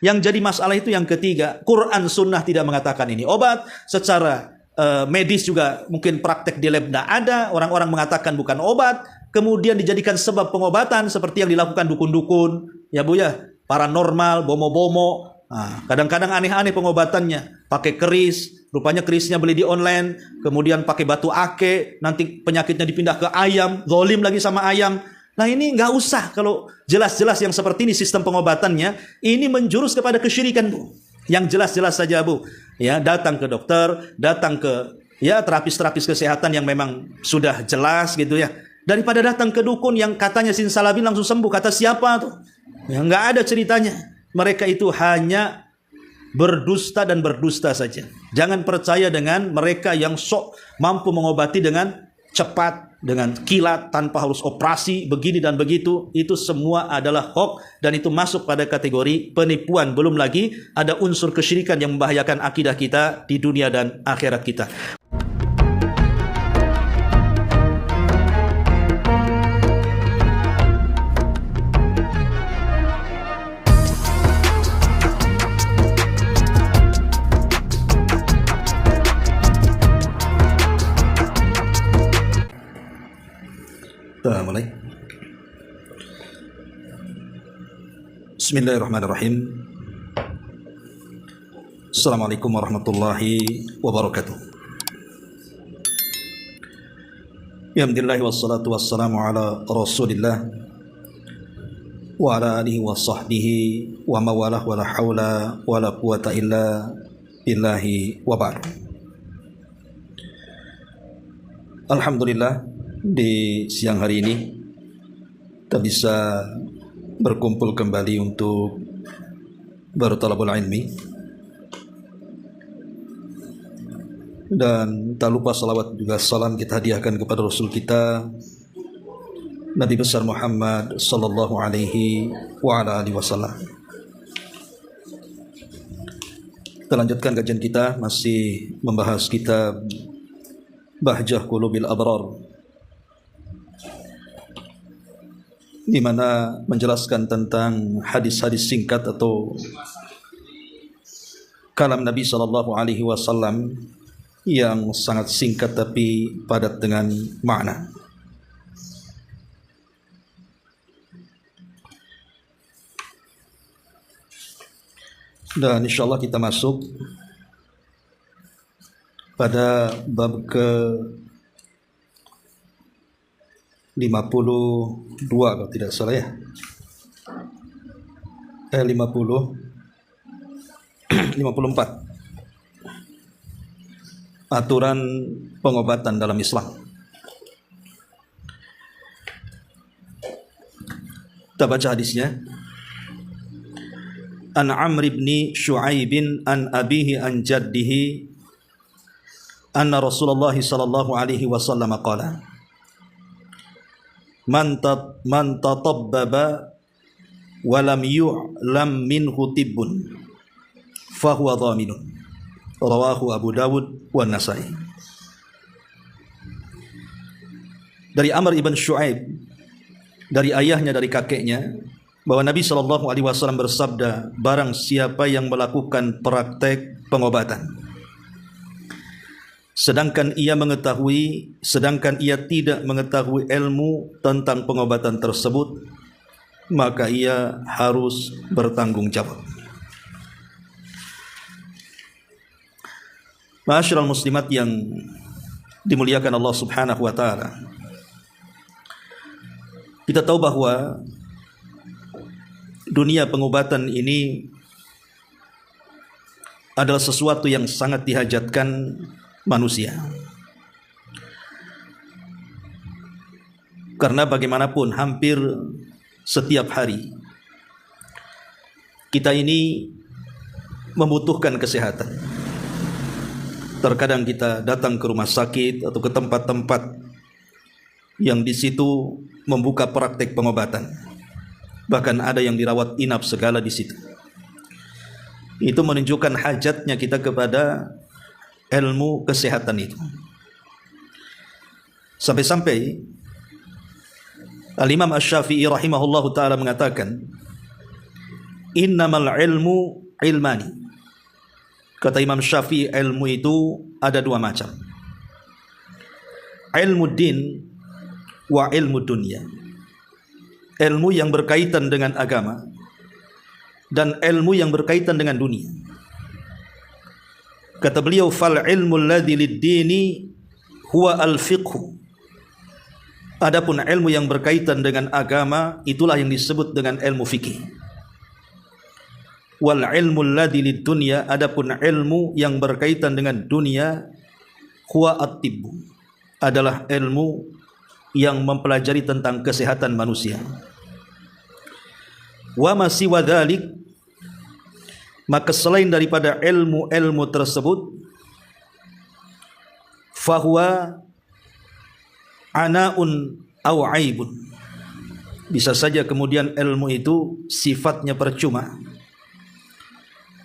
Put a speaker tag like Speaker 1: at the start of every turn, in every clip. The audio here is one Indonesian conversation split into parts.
Speaker 1: Yang jadi masalah itu yang ketiga, Quran Sunnah tidak mengatakan ini obat. Secara medis juga mungkin praktek di lab tidak ada. Orang-orang mengatakan bukan obat. Kemudian dijadikan sebab pengobatan seperti yang dilakukan dukun-dukun, ya Bu ya, paranormal, bomo-bomo. Nah, kadang-kadang aneh-aneh pengobatannya. Pakai keris, rupanya kerisnya beli di online. Kemudian pakai batu ake, nanti penyakitnya dipindah ke ayam. Zolim lagi sama ayam. Nah ini nggak usah, kalau jelas-jelas yang seperti ini sistem pengobatannya, ini menjurus kepada kesyirikan Bu. Yang jelas-jelas saja Bu, ya datang ke dokter, datang ke ya terapis-terapis kesehatan yang memang sudah jelas gitu ya. Daripada datang ke dukun yang katanya simsalabim langsung sembuh, kata siapa tuh? Ya nggak ada ceritanya. Mereka itu hanya berdusta dan berdusta saja. Jangan percaya dengan mereka yang sok mampu mengobati dengan cepat, dengan kilat, tanpa harus operasi, begini dan begitu. Itu semua adalah hoax dan itu masuk pada kategori penipuan. Belum lagi ada unsur kesyirikan yang membahayakan akidah kita di dunia dan akhirat kita. Mulai. Bismillahirrahmanirrahim. Assalamualaikum warahmatullahi wabarakatuh. Alhamdulillah wassalatu wassalamu ala Rasulillah wa ala alihi wa sahbihi wa mawalah wa la hawla wa la quwata illa billahi wa ba'du. Alhamdulillah, di siang hari ini kita bisa berkumpul kembali untuk bertalabul ilmi, dan tak lupa salawat juga salam kita hadiahkan kepada Rasul kita Nabi besar Muhammad sallallahu alaihi wa ala alihi wasallam. Kita lanjutkan kajian kita, masih membahas kitab Bahjah Qulubil Abrar, di mana menjelaskan tentang hadis-hadis singkat atau kalam Nabi sallallahu alaihi wasallam yang sangat singkat tapi padat dengan makna. Dan insyaallah kita masuk pada bab ke 52 kalau tidak salah ya. 54. Aturan pengobatan dalam Islam. Kita baca hadisnya. An Amr ibn Shu'aib an abihi an jaddihi anna Rasulullah sallallahu alaihi wasallam qala Man tatabbaba wa lam yu'lam minhu tibbun fahuwa dhaminun. Rawahu Abu Dawud wa Nasai. Dari Amr ibn Shu'aib, dari ayahnya, dari kakeknya, bahwa Nabi SAW bersabda, barang siapa yang melakukan praktek pengobatan sedangkan ia tidak mengetahui ilmu tentang pengobatan tersebut, maka ia harus bertanggung jawab. Ma'asyiral muslimat yang dimuliakan Allah Subhanahu wa taala. Kita tahu bahwa dunia pengobatan ini adalah sesuatu yang sangat dihajatkan manusia. Karena bagaimanapun hampir setiap hari kita ini membutuhkan kesehatan. Terkadang kita datang ke rumah sakit atau ke tempat-tempat yang di situ membuka praktek pengobatan. Bahkan ada yang dirawat inap segala di situ. Itu menunjukkan hajatnya kita kepada ilmu kesehatan itu. Sampai-sampai Al-Imam Asy-Syafi'i rahimahullahu ta'ala mengatakan, innamal ilmu ilmani. Kata Imam Syafi'i, ilmu itu ada dua macam. Ilmu din wa ilmu dunia. Ilmu yang berkaitan dengan agama dan ilmu yang berkaitan dengan dunia. Kata beliau, fal ilmu alladhi lid-dini huwa al-fiqhu. Adapun ilmu yang berkaitan dengan agama, itulah yang disebut dengan ilmu fikih. Wal ilmu alladhi lid-dunya, adapun ilmu yang berkaitan dengan dunia, huwa at-tibbu, adalah ilmu yang mempelajari tentang kesehatan manusia. Wa ma siwa dzalik, maka selain daripada ilmu-ilmu tersebut, fahuwa anaun au aibun, bisa saja kemudian ilmu itu sifatnya percuma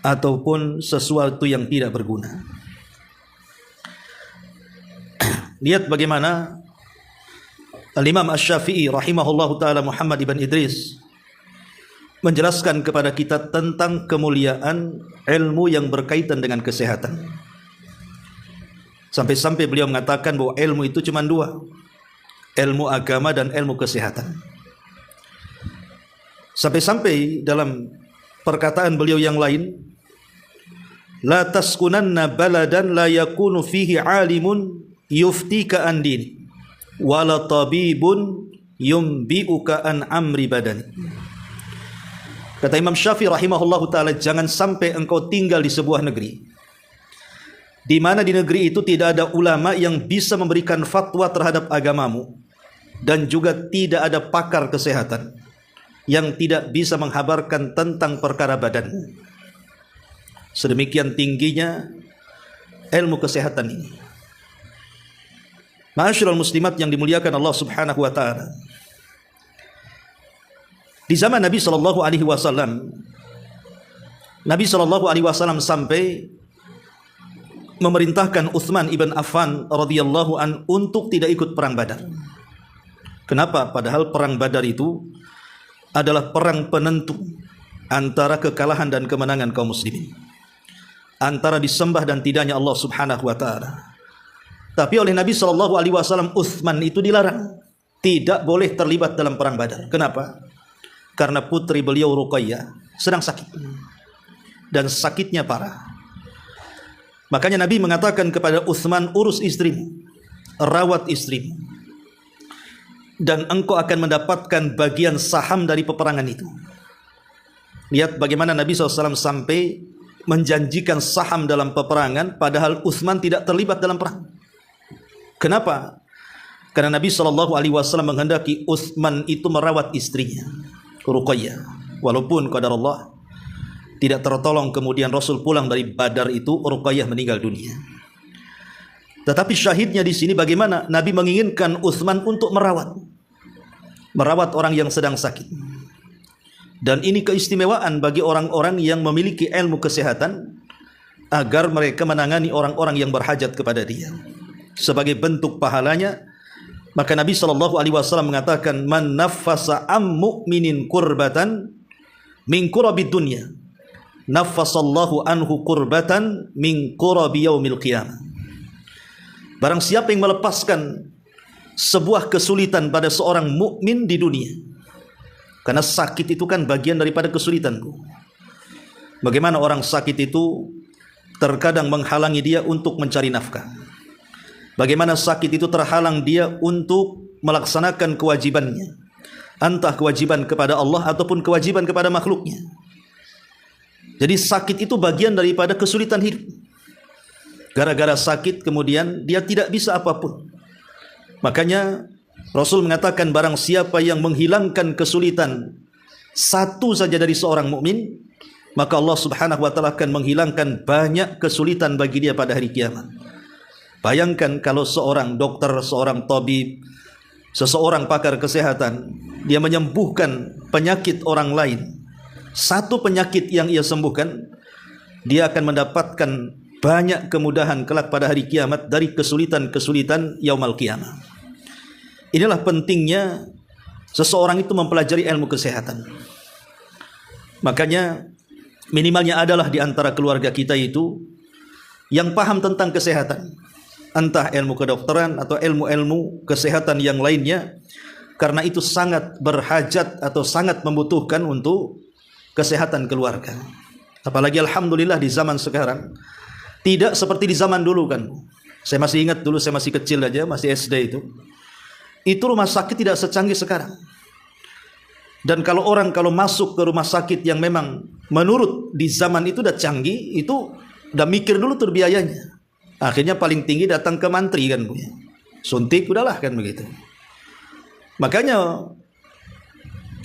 Speaker 1: ataupun sesuatu yang tidak berguna. Lihat bagaimana Al-Imam Asy-Syafi'i rahimahullahu ta'ala, Muhammad ibn Idris, menjelaskan kepada kita tentang kemuliaan ilmu yang berkaitan dengan kesehatan. Sampai-sampai beliau mengatakan bahwa ilmu itu cuma dua, ilmu agama dan ilmu kesehatan. Sampai-sampai dalam perkataan beliau yang lain, la taskunanna baladan la yakunu fihi alimun yuftika an dini wala tabibun yumbi'uka an amri badani. Kata Imam Syafi'i rahimahullahu ta'ala, jangan sampai engkau tinggal di sebuah negeri di mana di negeri itu tidak ada ulama yang bisa memberikan fatwa terhadap agamamu, dan juga tidak ada pakar kesehatan yang tidak bisa menghabarkan tentang perkara badanmu. Sedemikian tingginya ilmu kesehatan ini. Ma'asyiral muslimat yang dimuliakan Allah Subhanahu wa ta'ala, di zaman Nabi sallallahu alaihi wasallam, Nabi sallallahu alaihi wasallam sampai memerintahkan Utsman ibn Affan radhiyallahu an untuk tidak ikut perang Badar. Kenapa? Padahal perang Badar itu adalah perang penentu antara kekalahan dan kemenangan kaum muslimin, antara disembah dan tidaknya Allah Subhanahu wa ta'ala. Tapi oleh Nabi sallallahu alaihi wasallam, Utsman itu dilarang, tidak boleh terlibat dalam perang Badar. Kenapa? Karena putri beliau Ruqayyah sedang sakit, dan sakitnya parah. Makanya Nabi mengatakan kepada Utsman, urus istrimu, rawat istrimu, dan engkau akan mendapatkan bagian saham dari peperangan itu. Lihat bagaimana Nabi SAW sampai menjanjikan saham dalam peperangan, padahal Utsman tidak terlibat dalam perang. Kenapa? Karena Nabi SAW menghendaki Utsman itu merawat istrinya Ruqayyah, walaupun qadarullah tidak tertolong, kemudian Rasul pulang dari Badar itu, Ruqayyah meninggal dunia. Tetapi syahidnya di sini bagaimana Nabi menginginkan Utsman untuk merawat orang yang sedang sakit. Dan ini keistimewaan bagi orang-orang yang memiliki ilmu kesehatan, agar mereka menangani orang-orang yang berhajat kepada dia. Sebagai bentuk pahalanya, maka Nabi SAW mengatakan, man naffasa am mu'minin kurbatan min kurabid dunya, naffasallahu anhu kurbatan min kurabi yaumil qiyamah. Barang siapa yang melepaskan sebuah kesulitan pada seorang mukmin di dunia, karena sakit itu kan bagian daripada kesulitanku. Bagaimana orang sakit itu terkadang menghalangi dia untuk mencari nafkah. Bagaimana sakit itu terhalang dia untuk melaksanakan kewajibannya, entah kewajiban kepada Allah ataupun kewajiban kepada makhluknya. Jadi sakit itu bagian daripada kesulitan hidup. Gara-gara sakit kemudian dia tidak bisa apapun. Makanya Rasul mengatakan, barang siapa yang menghilangkan kesulitan satu saja dari seorang mukmin, maka Allah Subhanahu wa ta'ala akan menghilangkan banyak kesulitan bagi dia pada hari kiamat. Bayangkan kalau seorang dokter, seorang tabib, seseorang pakar kesehatan, dia menyembuhkan penyakit orang lain, satu penyakit yang ia sembuhkan, dia akan mendapatkan banyak kemudahan kelak pada hari kiamat dari kesulitan-kesulitan yaumul qiyamah. Inilah pentingnya seseorang itu mempelajari ilmu kesehatan. Makanya minimalnya adalah di antara keluarga kita itu yang paham tentang kesehatan, entah ilmu kedokteran atau ilmu-ilmu kesehatan yang lainnya, karena itu sangat berhajat atau sangat membutuhkan untuk kesehatan keluarga. Apalagi alhamdulillah di zaman sekarang tidak seperti di zaman dulu kan. Saya masih ingat dulu, saya masih kecil aja, masih SD itu rumah sakit tidak secanggih sekarang. Dan kalau masuk ke rumah sakit yang memang menurut di zaman itu udah canggih, itu udah mikir dulu tuh biayanya. Akhirnya paling tinggi datang ke mantri kan, Bu. Suntik udahlah kan begitu. Makanya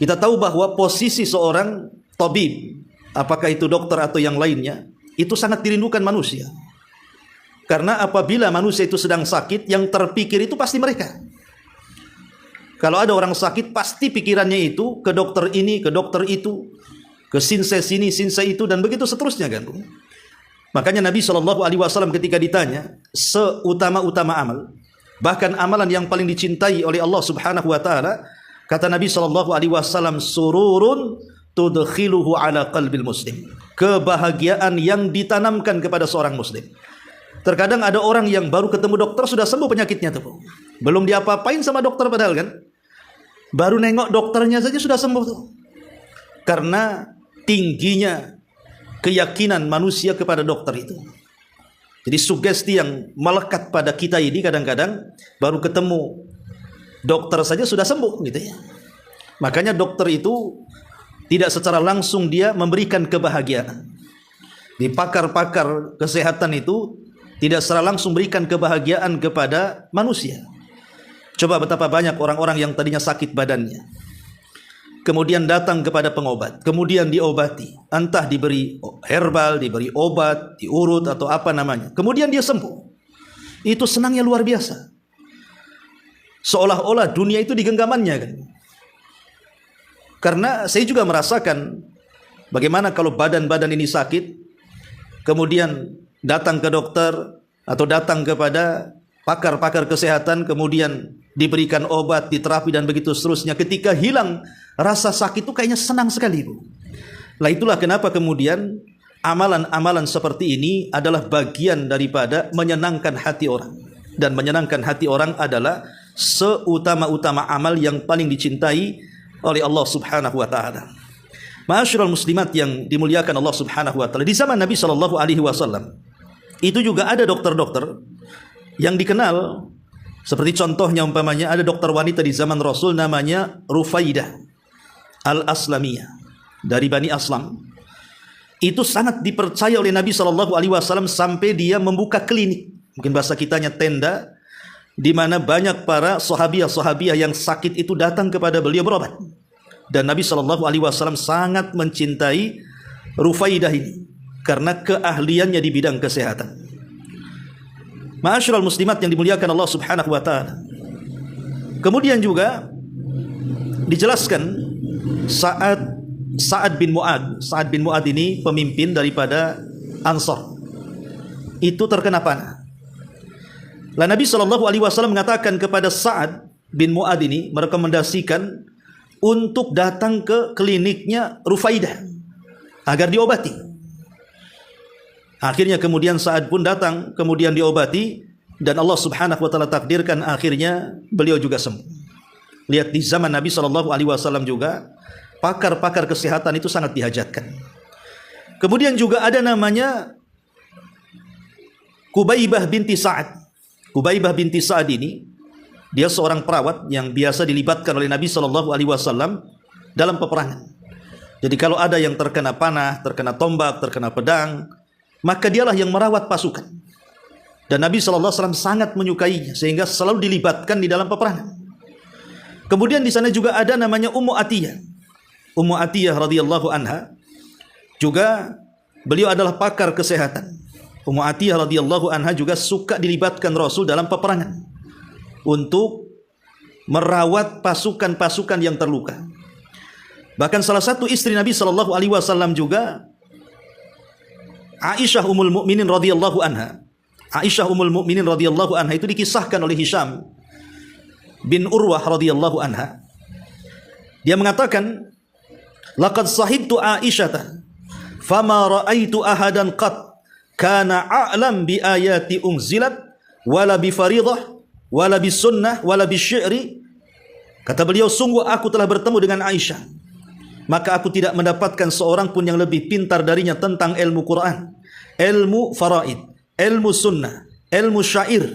Speaker 1: kita tahu bahwa posisi seorang tabib, apakah itu dokter atau yang lainnya, itu sangat dirindukan manusia. Karena apabila manusia itu sedang sakit, yang terpikir itu pasti mereka. Kalau ada orang sakit, pasti pikirannya itu ke dokter ini, ke dokter itu, ke sinse sini, sinse itu, dan begitu seterusnya kan. Makanya Nabi SAW ketika ditanya seutama-utama amal, bahkan amalan yang paling dicintai oleh Allah Subhanahu Wa Taala, kata Nabi SAW, sururun tudkhiluhu ala qalbil muslim, kebahagiaan yang ditanamkan kepada seorang muslim. Terkadang ada orang yang baru ketemu dokter sudah sembuh penyakitnya tuh, belum diapa-apain sama dokter padahal kan, baru nengok dokternya saja sudah sembuh tuh. Karena tingginya keyakinan manusia kepada dokter itu. Jadi sugesti yang melekat pada kita ini kadang-kadang baru ketemu dokter saja sudah sembuh gitu ya. Makanya dokter itu tidak secara langsung dia memberikan kebahagiaan. Di pakar-pakar kesehatan itu tidak secara langsung berikan kebahagiaan kepada manusia. Coba betapa banyak orang-orang yang tadinya sakit badannya, kemudian datang kepada pengobat, kemudian diobati, entah diberi herbal, diberi obat, diurut atau apa namanya, kemudian dia sembuh. Itu senangnya luar biasa, seolah-olah dunia itu di genggamannya kan. Karena saya juga merasakan bagaimana kalau badan-badan ini sakit, kemudian datang ke dokter atau datang kepada pakar-pakar kesehatan, kemudian diberikan obat, diterapi dan begitu seterusnya. Ketika hilang rasa sakit itu kayaknya senang sekali, Bu. Lah itulah kenapa kemudian amalan-amalan seperti ini adalah bagian daripada menyenangkan hati orang. Dan menyenangkan hati orang adalah seutama-utama amal yang paling dicintai oleh Allah Subhanahu Wa Taala. Ma'asyiral muslimat yang dimuliakan Allah Subhanahu Wa Taala, di zaman Nabi SAW itu juga ada dokter-dokter yang dikenal. Seperti contohnya umpamanya ada dokter wanita di zaman Rasul namanya Rufaidah Al-Aslamiyah dari Bani Aslam. Itu sangat dipercaya oleh Nabi SAW sampai dia membuka klinik, mungkin bahasa kitanya tenda, di mana banyak para sahabiah-sahabiah yang sakit itu datang kepada beliau berobat. Dan Nabi SAW sangat mencintai Rufaidah ini karena keahliannya di bidang kesehatan. Ma'asyiral muslimat yang dimuliakan Allah Subhanahu Wa Taala. Kemudian juga dijelaskan Sa'ad bin Mu'ad. Sa'ad bin Mu'ad ini pemimpin daripada Ansar. Itu terkena panah. Lah Nabi SAW mengatakan kepada Sa'ad bin Mu'ad ini, merekomendasikan untuk datang ke kliniknya Rufaidah agar diobati. Akhirnya kemudian Sa'ad pun datang, kemudian diobati, dan Allah Subhanahu Wa Taala takdirkan akhirnya beliau juga sembuh. Lihat di zaman Nabi SAW juga pakar-pakar kesehatan itu sangat dihajatkan. Kemudian juga ada namanya Kubaibah binti Sa'ad. Kubaibah binti Sa'ad ini dia seorang perawat yang biasa dilibatkan oleh Nabi SAW dalam peperangan. Jadi kalau ada yang terkena panah, terkena tombak, terkena pedang, maka dialah yang merawat pasukan. Dan Nabi SAW sangat menyukainya sehingga selalu dilibatkan di dalam peperangan. Kemudian di sana juga ada namanya Ummu Atiyah. Ummu Atiyah radhiyallahu anha juga beliau adalah pakar kesehatan. Ummu Atiyah radhiyallahu anha juga suka dilibatkan Rasul dalam peperangan untuk merawat pasukan-pasukan yang terluka. Bahkan salah satu istri Nabi SAW juga Aisyah Ummul Mukminin radhiyallahu anha. Aisyah Ummul Mukminin radhiyallahu anha itu dikisahkan oleh Hisham bin Urwah radhiyallahu anha. Dia mengatakan Laqad sahibtu Aisyata fama ra'aitu ahadan qat kana a'lam bi ayati unzilat wala bi fariḍah wala bi sunnah wala bi syi'ri. Kata beliau, sungguh aku telah bertemu dengan Aisyah, maka aku tidak mendapatkan seorang pun yang lebih pintar darinya tentang ilmu Quran, ilmu faraid, ilmu sunnah, ilmu syair.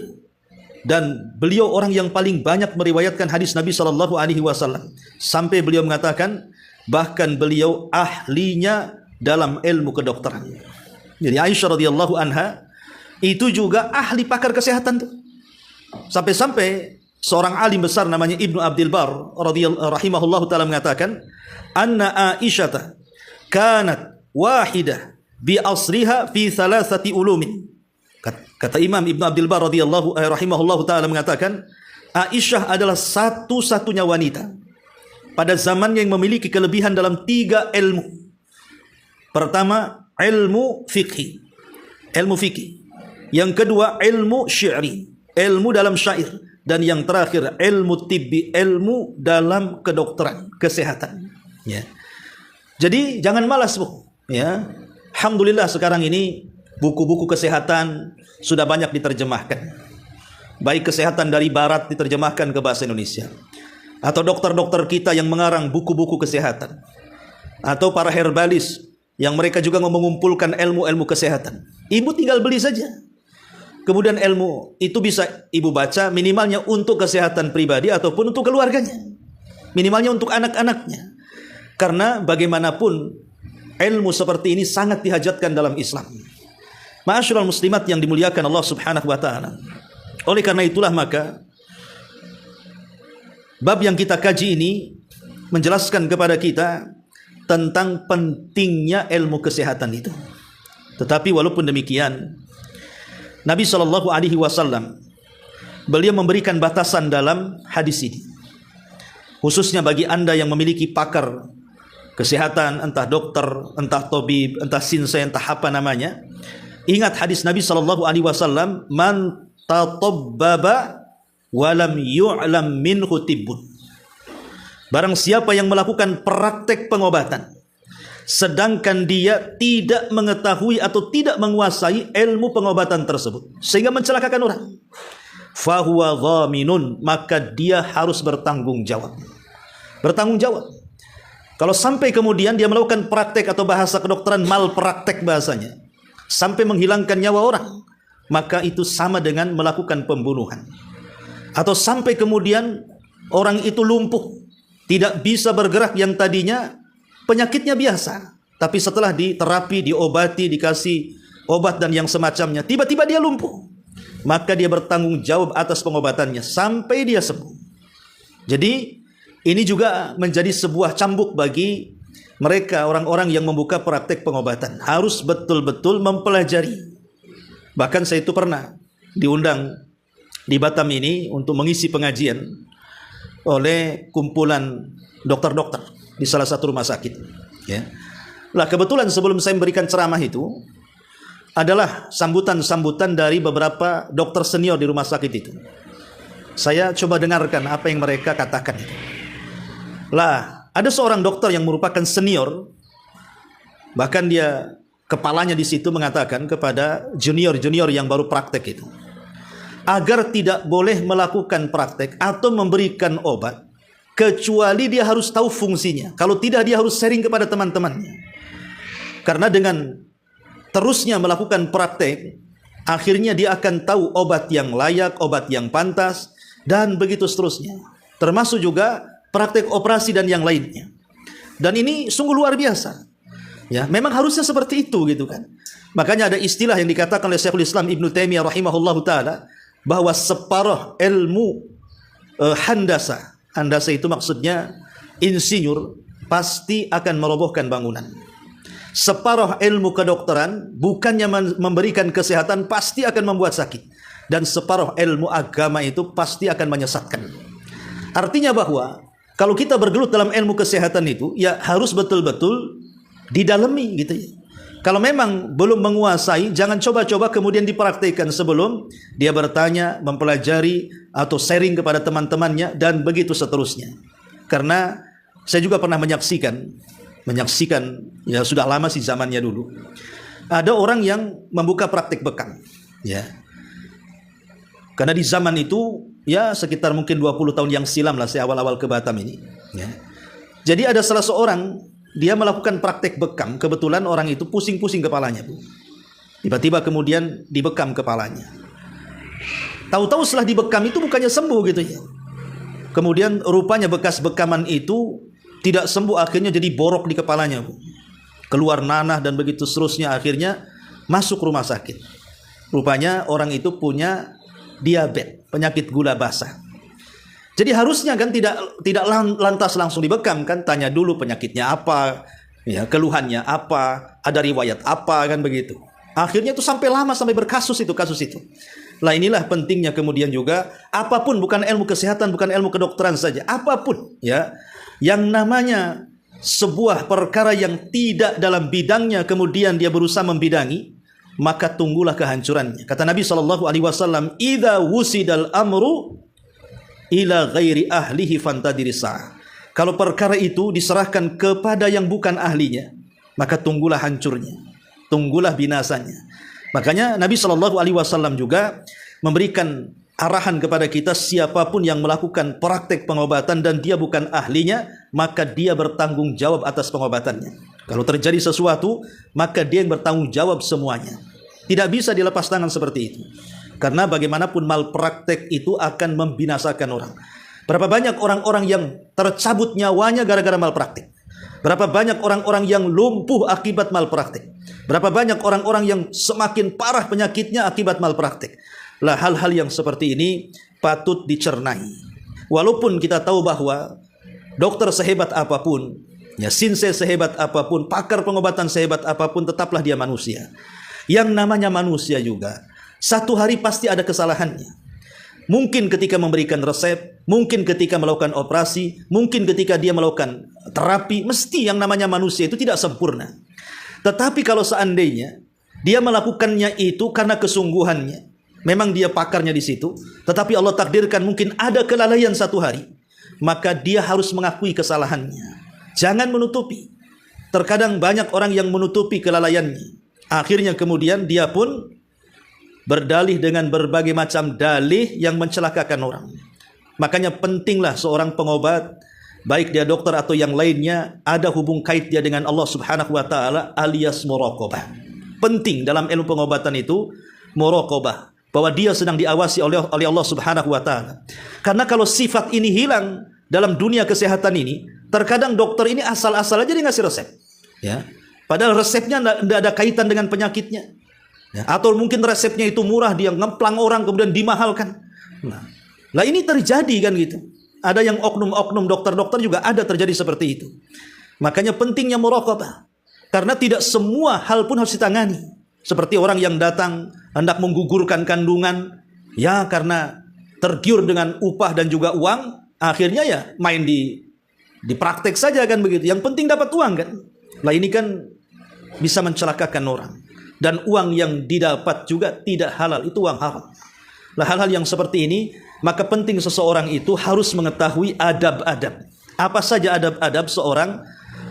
Speaker 1: Dan beliau orang yang paling banyak meriwayatkan hadis Nabi SAW. Sampai beliau mengatakan, bahkan beliau ahlinya dalam ilmu kedokteran. Jadi Aisyah radhiyallahu anha itu juga ahli pakar kesehatan tuh. Sampai-sampai seorang alim besar namanya Ibnu Abdul Bar rahimahullahu taala mengatakan, anna Aisyah kanat wahidah bi asriha fi thalathati ulumin. Kata Imam Ibnu Abdul Bar rahimahullahu taala mengatakan, Aisyah adalah satu-satunya wanita pada zamannya yang memiliki kelebihan dalam 3 ilmu. Pertama, ilmu fikih, ilmu fikih. Yang kedua, ilmu syi'ri, ilmu dalam syair. Dan yang terakhir, ilmu tibbi, ilmu dalam kedokteran, kesehatan. Ya. Jadi jangan malas, Bu. Ya. Alhamdulillah sekarang ini buku-buku kesehatan sudah banyak diterjemahkan. Baik kesehatan dari barat diterjemahkan ke bahasa Indonesia. Atau dokter-dokter kita yang mengarang buku-buku kesehatan. Atau para herbalis yang mereka juga mengumpulkan ilmu-ilmu kesehatan. Ibu tinggal beli saja. Kemudian ilmu itu bisa ibu baca minimalnya untuk kesehatan pribadi ataupun untuk keluarganya. Minimalnya untuk anak-anaknya. Karena bagaimanapun ilmu seperti ini sangat dihajatkan dalam Islam. Ma'asyiral muslimat yang dimuliakan Allah Subhanahu wa taala. Oleh karena itulah maka bab yang kita kaji ini menjelaskan kepada kita tentang pentingnya ilmu kesehatan itu. Tetapi walaupun demikian, Nabi SAW beliau memberikan batasan dalam hadis ini. Khususnya bagi Anda yang memiliki pakar kesehatan, entah dokter, entah tabib, entah sinsai, entah apa namanya. Ingat hadis Nabi SAW, man tatabbaba walam yu'lam minhu tibbun. Barang siapa yang melakukan praktek pengobatan sedangkan dia tidak mengetahui atau tidak menguasai ilmu pengobatan tersebut sehingga mencelakakan orang, fahuwa dhaminun, maka dia harus bertanggung jawab. Bertanggung jawab. Kalau sampai kemudian dia melakukan praktek atau bahasa kedokteran malpraktek bahasanya, sampai menghilangkan nyawa orang, maka itu sama dengan melakukan pembunuhan. Atau sampai kemudian orang itu lumpuh, tidak bisa bergerak, yang tadinya penyakitnya biasa, tapi setelah diterapi, diobati, dikasih obat dan yang semacamnya, tiba-tiba dia lumpuh, maka dia bertanggung jawab atas pengobatannya sampai dia sembuh. Jadi ini juga menjadi sebuah cambuk bagi mereka orang-orang yang membuka praktek pengobatan. Harus betul-betul mempelajari. Bahkan saya itu pernah diundang di Batam ini untuk mengisi pengajian oleh kumpulan dokter-dokter di salah satu rumah sakit. Ya. Lah kebetulan sebelum saya memberikan ceramah itu adalah sambutan-sambutan dari beberapa dokter senior di rumah sakit itu. Saya coba dengarkan apa yang mereka katakan itu. Lah, ada seorang dokter yang merupakan senior, bahkan dia kepalanya di situ mengatakan kepada junior-junior yang baru praktek itu, agar tidak boleh melakukan praktek atau memberikan obat kecuali dia harus tahu fungsinya. Kalau tidak, dia harus sharing kepada teman-temannya. Karena dengan terusnya melakukan praktek, akhirnya dia akan tahu obat yang layak, obat yang pantas, dan begitu seterusnya. Termasuk juga praktek operasi dan yang lainnya. Dan ini sungguh luar biasa. Ya, memang harusnya seperti itu gitu kan. Makanya ada istilah yang dikatakan oleh Syekhul Islam Ibnu Taimiyah rahimahullahu taala bahwa separuh ilmu handasa. Handasa itu maksudnya insinyur, pasti akan merobohkan bangunan. Separuh ilmu kedokteran bukannya memberikan kesehatan, pasti akan membuat sakit. Dan separuh ilmu agama itu pasti akan menyesatkan. Artinya bahwa kalau kita bergelut dalam ilmu kesehatan itu, ya harus betul-betul didalami gitu ya. Kalau memang belum menguasai, jangan coba-coba kemudian dipraktikkan sebelum dia bertanya, mempelajari, atau sharing kepada teman-temannya, dan begitu seterusnya. Karena saya juga pernah menyaksikan menyaksikan, ya sudah lama sih zamannya dulu. Ada orang yang membuka praktik bekam, ya. Karena di zaman itu ya sekitar mungkin 20 tahun yang silam lah saya awal-awal ke Batam ini, ya. Jadi ada salah seorang dia melakukan praktek bekam, kebetulan orang itu pusing-pusing kepalanya, Bu. Tiba-tiba kemudian dibekam kepalanya. Tahu-tahu setelah dibekam itu bukannya sembuh gitu ya. Kemudian rupanya bekas bekaman itu tidak sembuh, akhirnya jadi borok di kepalanya, Bu. Keluar nanah dan begitu seterusnya, akhirnya masuk rumah sakit. Rupanya orang itu punya diabetes, penyakit gula basah. Jadi harusnya kan tidak lantas langsung dibekam kan, tanya dulu penyakitnya apa, ya, keluhannya apa, ada riwayat apa kan begitu. Akhirnya itu sampai lama, sampai berkasus itu kasus itu. Lah inilah pentingnya kemudian juga apapun, bukan ilmu kesehatan, bukan ilmu kedokteran saja, apapun ya yang namanya sebuah perkara yang tidak dalam bidangnya kemudian dia berusaha membidangi, maka tunggulah kehancurannya. Kata Nabi SAW, "Idza wusidal amru ila ghairi ahlihi fantadirisah." Kalau perkara itu diserahkan kepada yang bukan ahlinya, maka tunggulah hancurnya, tunggulah binasanya. Makanya Nabi SAW juga memberikan arahan kepada kita, siapapun yang melakukan praktek pengobatan dan dia bukan ahlinya, maka dia bertanggung jawab atas pengobatannya. Kalau terjadi sesuatu, maka dia yang bertanggung jawab semuanya. Tidak bisa dilepas tangan seperti itu. Karena bagaimanapun malpraktek itu akan membinasakan orang. Berapa banyak orang-orang yang tercabut nyawanya gara-gara malpraktek. Berapa banyak orang-orang yang lumpuh akibat malpraktek. Berapa banyak orang-orang yang semakin parah penyakitnya akibat malpraktek. Lah hal-hal yang seperti ini patut dicernai. Walaupun kita tahu bahwa dokter sehebat apapun, ya sinse sehebat apapun, pakar pengobatan sehebat apapun, tetaplah dia manusia. Yang namanya manusia juga satu hari pasti ada kesalahannya. Mungkin ketika memberikan resep, mungkin ketika melakukan operasi, mungkin ketika dia melakukan terapi, mesti yang namanya manusia itu tidak sempurna. Tetapi kalau seandainya dia melakukannya itu karena kesungguhannya, memang dia pakarnya di situ, tetapi Allah takdirkan mungkin ada kelalaian satu hari, maka dia harus mengakui kesalahannya. Jangan menutupi. Terkadang banyak orang yang menutupi kelalaiannya. Akhirnya kemudian dia pun berdalih dengan berbagai macam dalih yang mencelakakan orang. Makanya pentinglah seorang pengobat, baik dia dokter atau yang lainnya, ada hubung kait dia dengan Allah Subhanahu wa taala alias muraqabah. Penting dalam ilmu pengobatan itu muraqabah, bahwa dia sedang diawasi oleh Allah Subhanahu wa taala. Karena kalau sifat ini hilang dalam dunia kesehatan ini, terkadang dokter ini asal-asal aja dia ngasih resep. Ya. Padahal resepnya tidak ada kaitan dengan penyakitnya. Ya, atau mungkin resepnya itu murah, dia ngemplang orang kemudian dimahalkan. Nah ini terjadi kan gitu. Ada yang oknum-oknum dokter-dokter juga ada terjadi seperti itu. Makanya pentingnya muraqabah. Karena tidak semua hal pun harus ditangani. Seperti orang yang datang hendak menggugurkan kandungan, ya karena tergiur dengan upah dan juga uang, akhirnya ya main di praktek saja kan begitu. Yang penting dapat uang kan. Lah ini kan bisa mencelakakan orang. Dan uang yang didapat juga tidak halal, itu uang haram. Nah hal-hal yang seperti ini, maka penting seseorang itu harus mengetahui adab-adab. Apa saja adab-adab seorang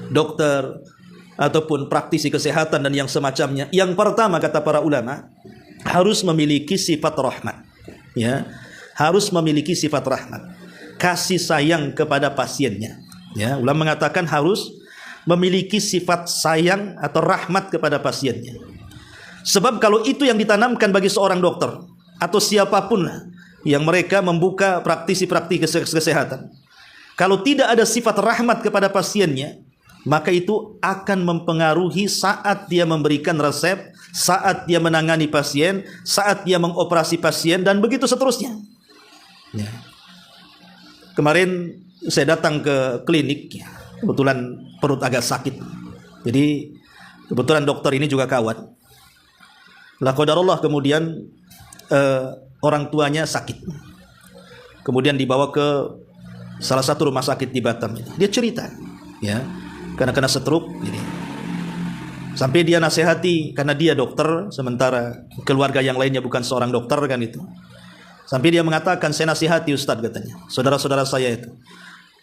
Speaker 1: dokter ataupun praktisi kesehatan dan yang semacamnya. Yang pertama kata para ulama, harus memiliki sifat rahmat. Ya, harus memiliki sifat rahmat. Kasih sayang kepada pasiennya. Ya, ulama mengatakan harus memiliki sifat sayang atau rahmat kepada pasiennya. Sebab kalau itu yang ditanamkan bagi seorang dokter atau siapapun yang mereka membuka praktisi-praktisi kesehatan, kalau tidak ada sifat rahmat kepada pasiennya, maka itu akan mempengaruhi saat dia memberikan resep, saat dia menangani pasien, saat dia mengoperasi pasien, dan begitu seterusnya. Ya. Kemarin saya datang ke klinik, kebetulan perut agak sakit. Jadi kebetulan dokter ini juga kawan. La qadarullah kemudian orang tuanya sakit. Kemudian dibawa ke salah satu rumah sakit di Batam. Dia cerita, ya, karena kena stroke. Jadi sampai dia nasihati, karena dia dokter, sementara keluarga yang lainnya bukan seorang dokter kan itu. Sampai dia mengatakan, saya nasihati Ustadz katanya, saudara-saudara saya itu,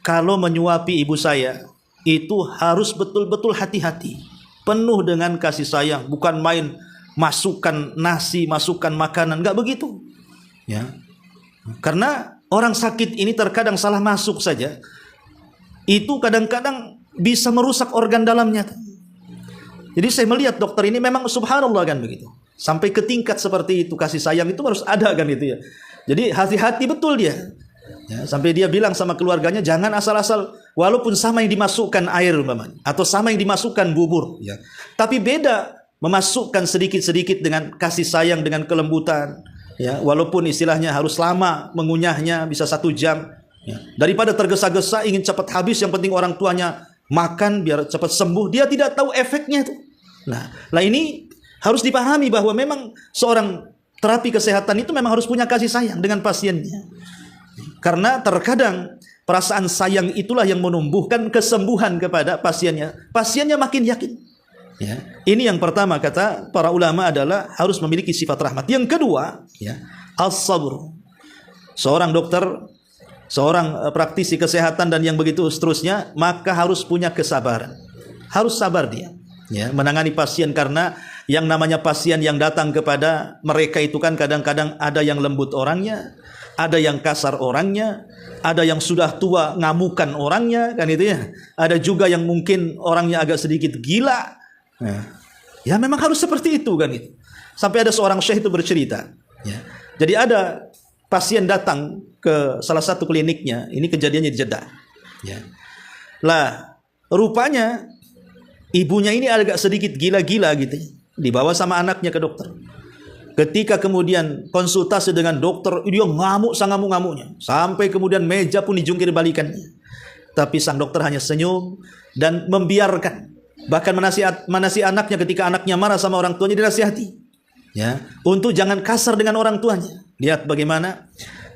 Speaker 1: kalau menyuapi ibu saya, itu harus betul-betul hati-hati, penuh dengan kasih sayang, bukan main masukkan nasi, masukkan makanan, enggak begitu. Ya. Karena orang sakit ini terkadang salah masuk saja, itu kadang-kadang bisa merusak organ dalamnya. Jadi saya melihat dokter ini memang subhanallah kan begitu. Sampai ke tingkat seperti itu, kasih sayang itu harus ada kan itu ya. Jadi hati-hati betul dia. Ya, sampai dia bilang sama keluarganya, jangan asal-asal, walaupun sama yang dimasukkan air umpamanya, atau sama yang dimasukkan bubur, ya. Tapi beda memasukkan sedikit-sedikit dengan kasih sayang, dengan kelembutan. Ya, walaupun istilahnya harus lama mengunyahnya, bisa 1 jam. Ya. Daripada tergesa-gesa ingin cepat habis, yang penting orang tuanya makan biar cepat sembuh, dia tidak tahu efeknya itu. Nah ini harus dipahami bahwa memang seorang terapi kesehatan itu memang harus punya kasih sayang dengan pasiennya. Karena terkadang perasaan sayang itulah yang menumbuhkan kesembuhan kepada pasiennya. Pasiennya makin yakin. Ya. Ini yang pertama kata para ulama adalah harus memiliki sifat rahmat. Yang kedua, ya, as-sabr. Seorang dokter, seorang praktisi kesehatan dan yang begitu seterusnya, maka harus punya kesabaran. Harus sabar dia, ya, menangani pasien, karena yang namanya pasien yang datang kepada mereka itu kan kadang-kadang ada yang lembut orangnya, ada yang kasar orangnya, ada yang sudah tua ngamukan orangnya kan itu ya. Ada juga yang mungkin orangnya agak sedikit gila. Ya memang harus seperti itu kan itu. Sampai ada seorang syekh itu bercerita, ya. Jadi ada pasien datang ke salah satu kliniknya, ini kejadiannya di Jeddah. Ya. Lah, rupanya ibunya ini agak sedikit gila-gila gitu, dibawa sama anaknya ke dokter. Ketika kemudian konsultasi dengan dokter, dia ngamuk sangamuk-ngamuknya, sampai kemudian meja pun dijungkir balikannya. Tapi sang dokter hanya senyum dan membiarkan. Bahkan menasihati anaknya ketika anaknya marah sama orang tuanya, dinasihati, ya, untuk jangan kasar dengan orang tuanya. Lihat bagaimana,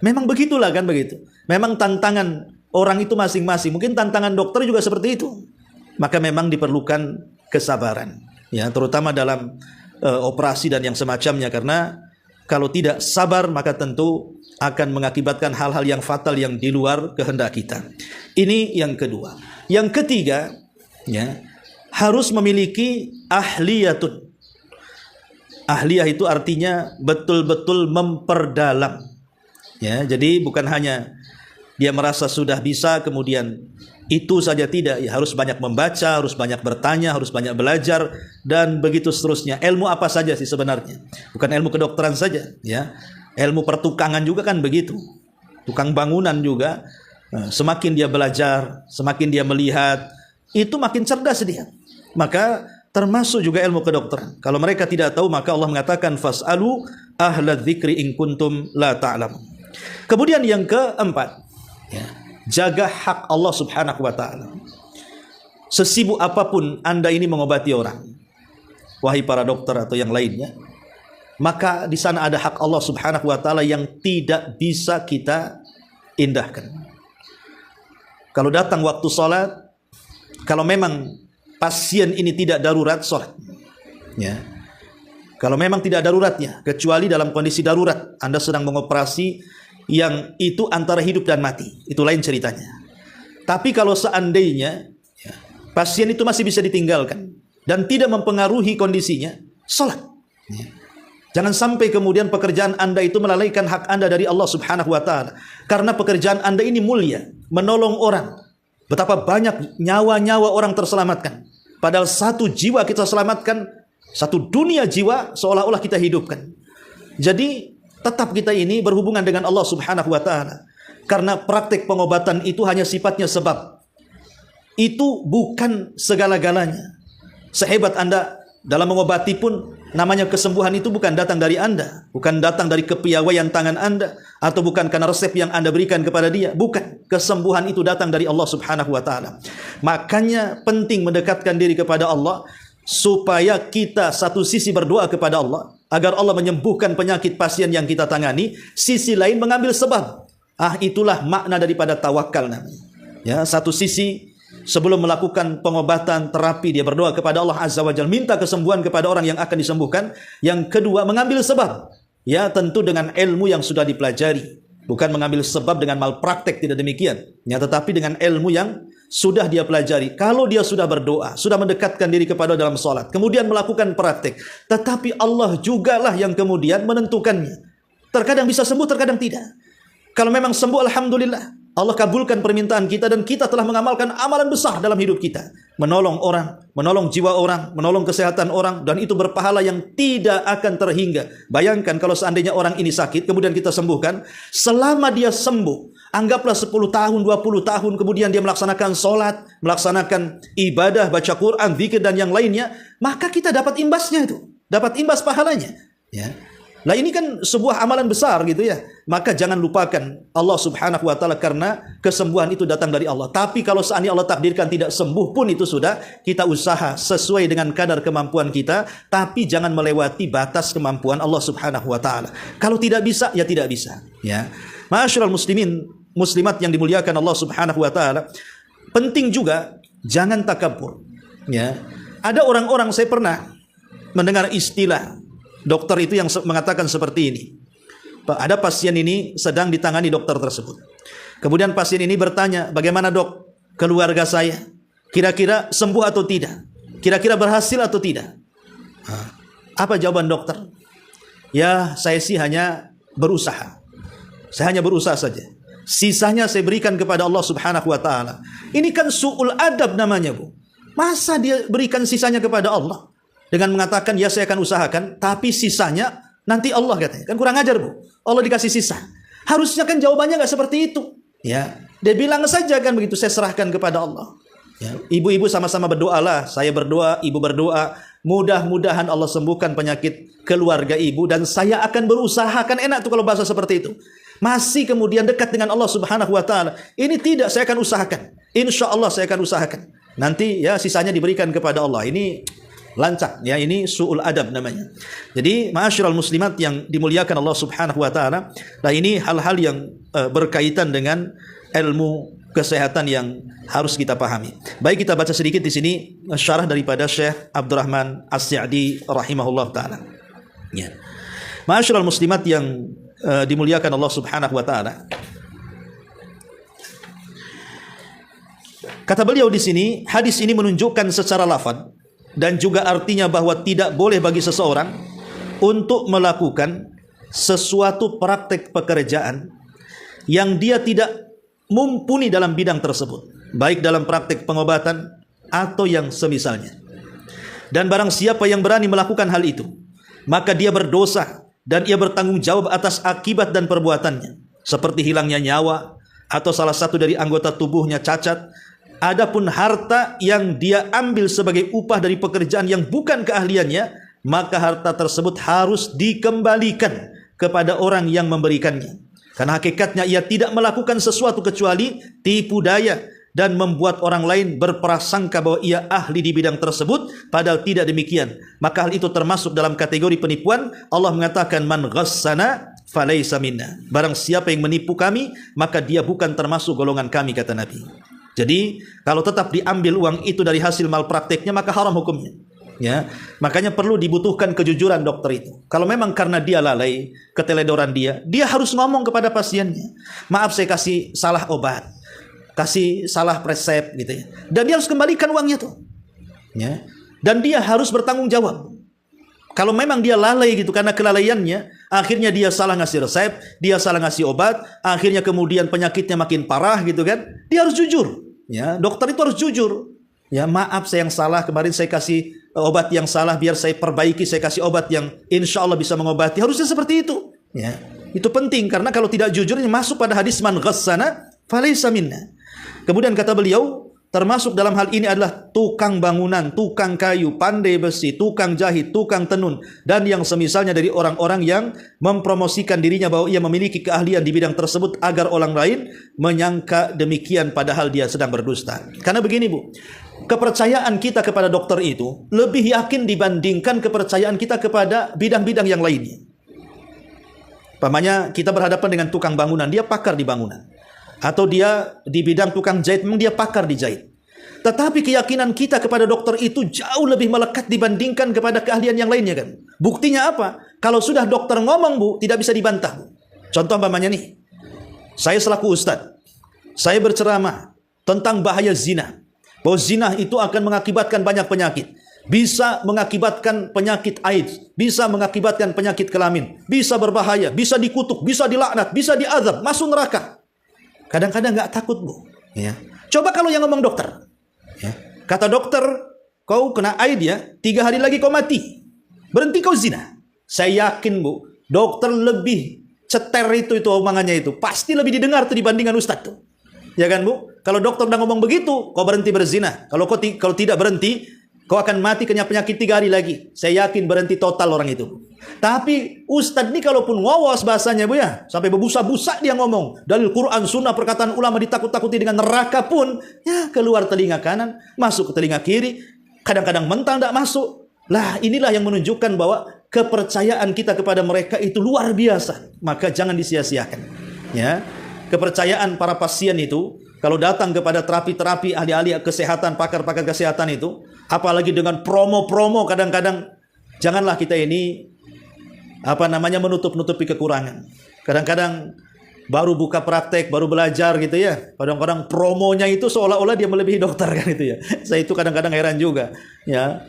Speaker 1: memang begitulah kan begitu. Memang tantangan orang itu masing-masing. Mungkin tantangan dokter juga seperti itu. Maka memang diperlukan kesabaran, ya, terutama dalam operasi dan yang semacamnya. Karena kalau tidak sabar maka tentu akan mengakibatkan hal-hal yang fatal yang di luar kehendak kita. Ini yang kedua. Yang ketiga, ya, harus memiliki ahliyatun. Ahliyah itu artinya betul-betul memperdalam. Ya, jadi bukan hanya dia merasa sudah bisa kemudian itu saja, tidak, ya, harus banyak membaca, harus banyak bertanya, harus banyak belajar dan begitu seterusnya. Ilmu apa saja sih sebenarnya? Bukan ilmu kedokteran saja, ya. Ilmu pertukangan juga kan begitu. Tukang bangunan juga, semakin dia belajar, semakin dia melihat, itu makin cerdas dia. Maka termasuk juga ilmu kedokteran. Kalau mereka tidak tahu, maka Allah mengatakan fas'alu ahla dzikri in kuntum la ta'lamun. Kemudian yang keempat, ya, jaga hak Allah Subhanahu wa taala. Sesibuk apapun Anda ini mengobati orang, wahai para dokter atau yang lainnya, maka di sana ada hak Allah Subhanahu wa taala yang tidak bisa kita indahkan. Kalau datang waktu salat, kalau memang pasien ini tidak darurat salat, ya. Kalau memang tidak daruratnya, kecuali dalam kondisi darurat, Anda sedang mengoperasi yang itu antara hidup dan mati, itu lain ceritanya. Tapi kalau seandainya, ya, pasien itu masih bisa ditinggalkan dan tidak mempengaruhi kondisinya, salat. Ya. Jangan sampai kemudian pekerjaan Anda itu melalaikan hak Anda dari Allah Subhanahu wa taala. Karena pekerjaan Anda ini mulia, menolong orang. Betapa banyak nyawa-nyawa orang terselamatkan. Padahal satu jiwa kita selamatkan, satu dunia jiwa seolah-olah kita hidupkan. Jadi tetap kita ini berhubungan dengan Allah Subhanahu wa taala. Karena praktek pengobatan itu hanya sifatnya sebab. Itu bukan segala-galanya. Sehebat Anda dalam mengobati pun, namanya kesembuhan itu bukan datang dari Anda, bukan datang dari kepiawaian tangan Anda, atau bukan karena resep yang Anda berikan kepada dia. Bukan, kesembuhan itu datang dari Allah Subhanahu wa taala. Makanya penting mendekatkan diri kepada Allah, supaya kita satu sisi berdoa kepada Allah agar Allah menyembuhkan penyakit pasien yang kita tangani, sisi lain mengambil sebab. Itulah makna daripada tawakal namanya. Ya, satu sisi sebelum melakukan pengobatan, terapi, dia berdoa kepada Allah Azza wa Jalla, minta kesembuhan kepada orang yang akan disembuhkan. Yang kedua, mengambil sebab. Ya, tentu dengan ilmu yang sudah dipelajari. Bukan mengambil sebab dengan malpraktek, tidak demikian. Ya, tetapi dengan ilmu yang sudah dia pelajari. Kalau dia sudah berdoa, sudah mendekatkan diri kepada dalam salat, kemudian melakukan praktek, tetapi Allah jugalah yang kemudian menentukannya. Terkadang bisa sembuh, terkadang tidak. Kalau memang sembuh, alhamdulillah, Allah kabulkan permintaan kita dan kita telah mengamalkan amalan besar dalam hidup kita. Menolong orang, menolong jiwa orang, menolong kesehatan orang, dan itu berpahala yang tidak akan terhingga. Bayangkan kalau seandainya orang ini sakit, kemudian kita sembuhkan, selama dia sembuh, anggaplah 10 tahun, 20 tahun, kemudian dia melaksanakan sholat, melaksanakan ibadah, baca Quran, zikir, dan yang lainnya, maka kita dapat imbasnya itu. Dapat imbas pahalanya. Ya. Nah ini kan sebuah amalan besar gitu ya. Maka jangan lupakan Allah subhanahu wa ta'ala, karena kesembuhan itu datang dari Allah. Tapi kalau seandainya Allah takdirkan tidak sembuh pun, itu sudah kita usaha sesuai dengan kadar kemampuan kita. Tapi jangan melewati batas kemampuan Allah subhanahu wa ta'ala. Kalau tidak bisa, ya tidak bisa. Ya. Ma'asyiral muslimin, muslimat yang dimuliakan Allah subhanahu wa ta'ala, penting juga jangan takabur. Ya. Ada orang-orang, saya pernah mendengar istilah dokter itu yang mengatakan seperti ini. Ada pasien ini sedang ditangani dokter tersebut. Kemudian pasien ini bertanya, bagaimana dok keluarga saya? Kira-kira sembuh atau tidak? Kira-kira berhasil atau tidak? Apa jawaban dokter? Ya, saya sih hanya berusaha. Saya hanya berusaha saja. Sisanya saya berikan kepada Allah subhanahu wa ta'ala. Ini kan su'ul adab namanya, Bu. Masa dia berikan sisanya kepada Allah? Dengan mengatakan, ya saya akan usahakan, tapi sisanya nanti Allah katanya. Kan kurang ajar, Bu. Allah dikasih sisa. Harusnya kan jawabannya nggak seperti itu. Ya, dia bilang saja kan begitu, saya serahkan kepada Allah. Ya, ibu-ibu sama-sama berdoalah. Saya berdoa, ibu berdoa. Mudah-mudahan Allah sembuhkan penyakit keluarga ibu, dan saya akan berusaha. Kan enak tuh kalau bahasa seperti itu. Masih kemudian dekat dengan Allah subhanahu wa ta'ala. Ini tidak, saya akan usahakan. Insya Allah saya akan usahakan. Nanti ya sisanya diberikan kepada Allah. Ini lancak, ya, ini su'ul adab namanya. Jadi ma'asyiral muslimat yang dimuliakan Allah subhanahu wa ta'ala, nah ini hal-hal yang berkaitan dengan ilmu kesehatan yang harus kita pahami. Baik, kita baca sedikit di sini syarah daripada Syekh Abdurrahman As-Sa'di rahimahullah ta'ala. Ya. Ma'asyiral muslimat yang dimuliakan Allah subhanahu wa ta'ala, kata beliau di sini, hadis ini menunjukkan secara lafaz dan juga artinya bahwa tidak boleh bagi seseorang untuk melakukan sesuatu praktek pekerjaan yang dia tidak mumpuni dalam bidang tersebut, baik dalam praktek pengobatan atau yang semisalnya. Dan barang siapa yang berani melakukan hal itu, maka dia berdosa dan ia bertanggung jawab atas akibat dan perbuatannya, seperti hilangnya nyawa atau salah satu dari anggota tubuhnya cacat. Adapun harta yang dia ambil sebagai upah dari pekerjaan yang bukan keahliannya, maka harta tersebut harus dikembalikan kepada orang yang memberikannya. Karena hakikatnya ia tidak melakukan sesuatu kecuali tipu daya dan membuat orang lain berprasangka bahwa ia ahli di bidang tersebut, padahal tidak demikian. Maka hal itu termasuk dalam kategori penipuan. Allah mengatakan, man ghassana falaysa minna. Barang siapa yang menipu kami, maka dia bukan termasuk golongan kami, kata Nabi. Jadi kalau tetap diambil uang itu dari hasil malprakteknya, maka haram hukumnya. Ya, makanya perlu dibutuhkan kejujuran dokter itu. Kalau memang karena dia lalai, keteledoran dia harus ngomong kepada pasiennya, maaf saya kasih salah obat, kasih salah resep gitu ya. Dan dia harus kembalikan uangnya tuh. Ya. Dan dia harus bertanggung jawab. Kalau memang dia lalai gitu karena kelalaiannya, akhirnya dia salah ngasih resep, dia salah ngasih obat, akhirnya kemudian penyakitnya makin parah gitu kan. Dia harus jujur. Ya, dokter itu harus jujur. Ya, maaf saya yang salah, kemarin saya kasih obat yang salah, biar saya perbaiki, saya kasih obat yang insya Allah bisa mengobati. Harusnya seperti itu. Ya, itu penting karena kalau tidak jujur masuk pada hadis man ghassana falaysa minna. Kemudian kata beliau, termasuk dalam hal ini adalah tukang bangunan, tukang kayu, pandai besi, tukang jahit, tukang tenun, dan yang semisalnya dari orang-orang yang mempromosikan dirinya bahwa ia memiliki keahlian di bidang tersebut agar orang lain menyangka demikian padahal dia sedang berdusta. Karena begini, Bu, kepercayaan kita kepada dokter itu lebih yakin dibandingkan kepercayaan kita kepada bidang-bidang yang lainnya. Pamannya kita berhadapan dengan tukang bangunan, dia pakar di bangunan. Atau dia di bidang tukang jahit, memang dia pakar di jahit. Tetapi keyakinan kita kepada dokter itu jauh lebih melekat dibandingkan kepada keahlian yang lainnya kan. Buktinya apa? Kalau sudah dokter ngomong, Bu, tidak bisa dibantah, Bu. Contoh umpamanya nih, saya selaku ustadz, saya berceramah, tentang bahaya zina. Bahwa zina itu akan mengakibatkan banyak penyakit. Bisa mengakibatkan penyakit AIDS, bisa mengakibatkan penyakit kelamin, bisa berbahaya, bisa dikutuk, bisa dilaknat, bisa diazab, masuk neraka. Kadang-kadang nggak takut, Bu. Ya. Coba kalau yang ngomong dokter. Ya. Kata dokter, kau kena AIDS ya, 3 hari lagi kau mati. Berhenti kau zina. Saya yakin, Bu, dokter lebih ceter itu omongannya itu. Pasti lebih didengar tuh dibandingkan ustadz tuh. Ya kan, Bu? Kalau dokter udah ngomong begitu, kau berhenti berzina. Kalau tidak berhenti, kau akan mati kena penyakit 3 hari lagi. Saya yakin berhenti total orang itu. Tapi ustadz ini kalaupun wawas bahasanya, Bu ya, sampai berbusa-busa dia ngomong. Dalil Quran, sunnah, perkataan ulama ditakut-takuti dengan neraka pun, ya keluar telinga kanan, masuk ke telinga kiri. Kadang-kadang mental tidak masuk. Lah inilah yang menunjukkan bahwa kepercayaan kita kepada mereka itu luar biasa. Maka jangan disia-siakan. Ya, kepercayaan para pasien itu, kalau datang kepada terapi-terapi ahli-ahli kesehatan, pakar-pakar kesehatan itu, apalagi dengan promo-promo kadang-kadang, janganlah kita ini menutup-nutupi kekurangan. Kadang-kadang baru buka praktek, baru belajar gitu ya. Kadang-kadang promonya itu seolah-olah dia melebihi dokter kan itu ya. Saya itu kadang-kadang heran juga. Ya,